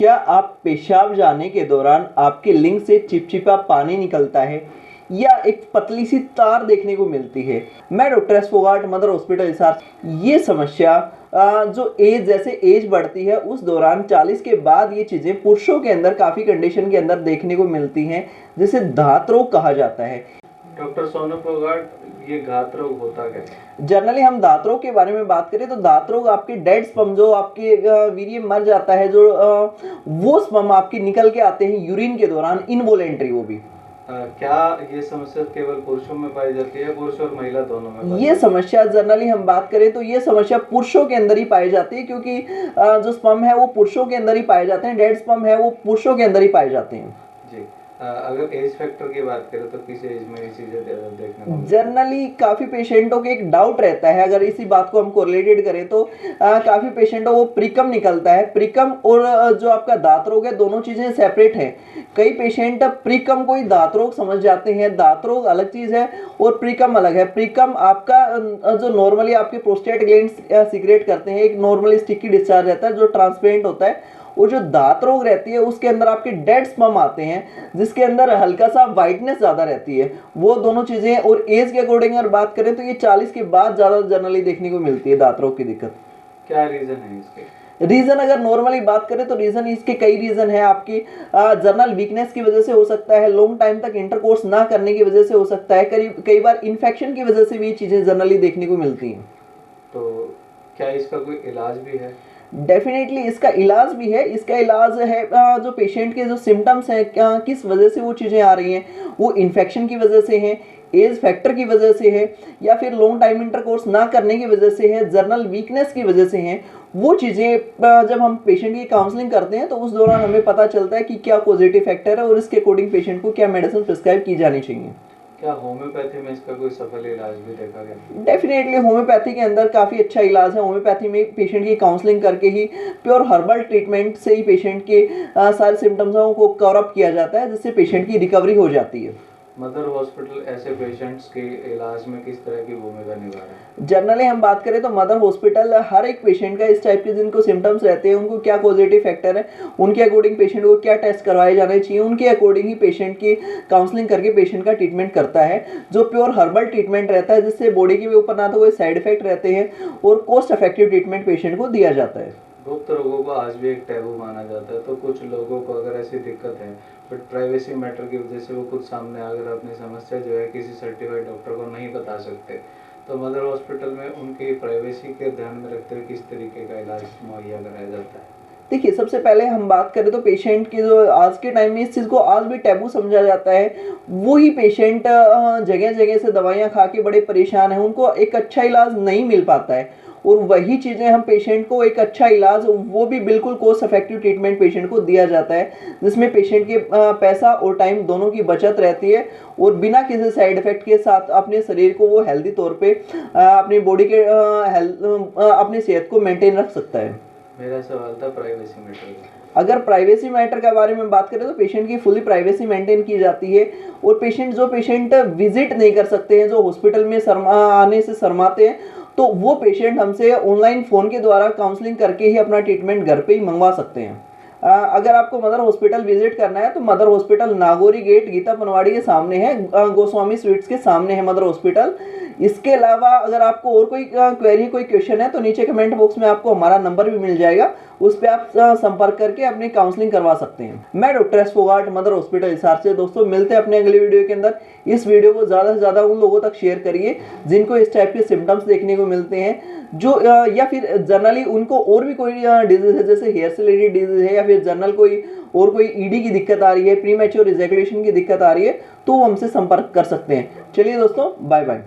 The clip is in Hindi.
क्या आप पेशाब जाने के दौरान आपके लिंग से चिपचिपा पानी निकलता है या एक पतली सी तार देखने को मिलती है? मैं doctor S Phogat, mother hospital Hisar. ये समस्या जो एज जैसे एज बढ़ती है उस दौरान 40 के बाद ये चीज़ें पुरुषों के अंदर काफ़ी कंडीशन के अंदर देखने को मिलती हैं, जिसे धात रोग कहा जाता है। डॉक्टर सोनू फोगाट, ये घात रोग होता क्या है? जनरली हम दांत रोग के बारे में बात करें तो दांत रोग आपके डेड स्पर्म जो आपके वीर्य मर जाता है, जो वो स्पर्म आपके निकल के आते हैं यूरिन के दौरान, इनवोलेंट्री, वो भी। क्या ये समस्या केवल पुरुषों में पाई जाती है, पुरुष और महिला दोनों में? ये समस्या जनरली हम बात करें तो ये समस्या पुरुषों के अंदर ही पाई जाती है, क्योंकि जो स्पर्म है वो पुरुषों के अंदर ही पाए जाते हैं, डेड स्पर्म है वो पुरुषों के अंदर ही पाए जाते हैं। जी, अगर एज फैक्टर की बात करें तो किस एज में ये चीजें देखने को? जनरली काफ़ी पेशेंटों के एक डाउट रहता है, अगर इसी बात को हम कोरिलेटेड करें तो काफ़ी पेशेंटों को प्रीकम निकलता है। प्रीकम और जो आपका दांत रोग है, दोनों चीज़ें सेपरेट हैं। कई पेशेंट प्रीकम को ही दांत रोग समझ जाते हैं। दांत रोग अलग चीज़ है और प्रीकम अलग है। प्रीकम आपका जो नॉर्मली आपके प्रोस्टेट ग्लैंड्स सीक्रेट करते हैं, एक नॉर्मली स्टिकी डिस्चार्ज रहता है जो ट्रांसपेरेंट होता है। और जो दांत रोग रहती है उसके अंदर आपके डेड स्पर्म आते हैं, जिसके अंदर हल्का सा वाइटनेस ज़्यादा रहती है। वो दोनों चीज़ें, और एज के अकॉर्डिंग अगर बात करें तो ये 40 के बाद ज़्यादा जनरली देखने को मिलती है दांत रोग की दिक्कत। क्या रीज़न है इसके? रीज़न अगर नॉर्मली बात करें तो रीज़न इसके कई रीज़न है। आपकी जर्नल वीकनेस की वजह से हो सकता है, लॉन्ग टाइम तक इंटरकोर्स ना करने की वजह से हो सकता है, कई बार इन्फेक्शन की वजह से भी चीज़ें जनरली देखने को मिलती हैं। तो क्या इसका कोई इलाज भी है? डेफिनेटली इसका इलाज भी है। इसका इलाज है जो पेशेंट के जो सिम्टम्स हैं, किस वजह से वो चीज़ें आ रही हैं, वो इन्फेक्शन की वजह से हैं, एज फैक्टर की वजह से है, या फिर लॉन्ग टाइम इंटरकोर्स ना करने की वजह से है, जर्नल वीकनेस की वजह से हैं। वो चीज़ें जब हम पेशेंट की काउंसलिंग करते हैं तो उस दौरान हमें पता चलता है कि क्या पॉजिटिव फैक्टर है और इसके अकॉर्डिंग पेशेंट को क्या मेडिसिन प्रिस्क्राइब की जानी चाहिए। क्या होम्योपैथी में इसका कोई सफल इलाज भी देखा गया? डेफिनेटली होम्योपैथी के अंदर काफ़ी अच्छा इलाज है। होम्योपैथी में पेशेंट की काउंसलिंग करके ही, प्योर हर्बल ट्रीटमेंट से ही पेशेंट के सारे सिम्टम्सों को कवर अप किया जाता है, जिससे पेशेंट की रिकवरी हो जाती है। मदर हॉस्पिटल ऐसे पेशेंट्स के इलाज में किस तरह की भूमिका निभा रहा है? जनरली हम बात करें तो मदर हॉस्पिटल हर एक पेशेंट का, इस टाइप के जिनको सिम्टम्स रहते हैं, उनको क्या पॉजिटिव फैक्टर है, उनके अकॉर्डिंग पेशेंट को क्या टेस्ट करवाए जाने चाहिए, उनके अकॉर्डिंग ही पेशेंट की काउंसलिंग करके पेशेंट का ट्रीटमेंट करता है, जो प्योर हर्बल ट्रीटमेंट रहता है, जिससे बॉडी के ऊपर ना तो कोई साइड इफेक्ट रहते हैं और कॉस्ट इफेक्टिव ट्रीटमेंट पेशेंट को दिया जाता है। गुप्त रोगों को आज भी एक टैबू माना जाता है, तो कुछ लोगों को अगर ऐसी दिक्कत है बट प्राइवेसी मैटर की वजह से वो खुद सामने आकर अपनी समस्या जो है किसी सर्टिफाइड डॉक्टर को नहीं बता सकते, तो मदर हॉस्पिटल में उनकी प्राइवेसी के ध्यान में रखते हुए किस तरीके का इलाज मुहैया कराया जाता है? देखिए, सबसे पहले हम बात करें तो पेशेंट की जो आज के टाइम में इस चीज़ को आज भी टैबू समझा जाता है, वही पेशेंट जगह जगह से दवाइयाँ खा के बड़े परेशान हैं, उनको एक अच्छा इलाज नहीं मिल पाता है। और वही चीज़ें हम पेशेंट को एक अच्छा इलाज, वो भी बिल्कुल कॉस्ट इफेक्टिव ट्रीटमेंट पेशेंट को दिया जाता है, जिसमें पेशेंट के पैसा और टाइम दोनों की बचत रहती है और बिना किसी साइड इफेक्ट के साथ अपने शरीर को वो हेल्दी तौर पे अपनी बॉडी के अपनी सेहत को मेंटेन रख सकता है। मेरा सवाल था प्राइवेसी मैटर का। अगर प्राइवेसी मैटर के बारे में बात करें तो पेशेंट की फुली प्राइवेसी मेंटेन की जाती है। और पेशेंट विजिट नहीं कर सकते हैं, जो हॉस्पिटल में आने से शर्माते हैं, तो वो पेशेंट हमसे ऑनलाइन फ़ोन के द्वारा काउंसलिंग करके ही अपना ट्रीटमेंट घर पे ही मंगवा सकते हैं। अगर आपको मदर हॉस्पिटल विजिट करना है तो mother hospital Nagauri gate Geeta Panwari के सामने है, गोस्वामी स्वीट्स के सामने है मदर हॉस्पिटल। इसके अलावा अगर आपको और कोई क्वेरी, कोई क्वेश्चन है तो नीचे कमेंट बॉक्स में आपको हमारा नंबर भी मिल जाएगा, उस पर आप संपर्क करके अपनी काउंसलिंग करवा सकते हैं। मैं doctor S Phogat, mother hospital Hisar से। दोस्तों, मिलते हैं अपने अगले वीडियो के अंदर। इस वीडियो को ज़्यादा से ज़्यादा उन लोगों तक शेयर करिए जिनको इस टाइप के सिम्टम्स देखने को मिलते हैं, जो या फिर जनरली उनको और भी कोई डिजीज है, जैसे हेयर से रिलेटेड डिजीज है, या फिर जनरल कोई ईडी की दिक्कत आ रही है, प्री मैच्योर इजैकुलेशन की दिक्कत आ रही है, तो वो हमसे संपर्क कर सकते हैं। चलिए दोस्तों, बाय बाय।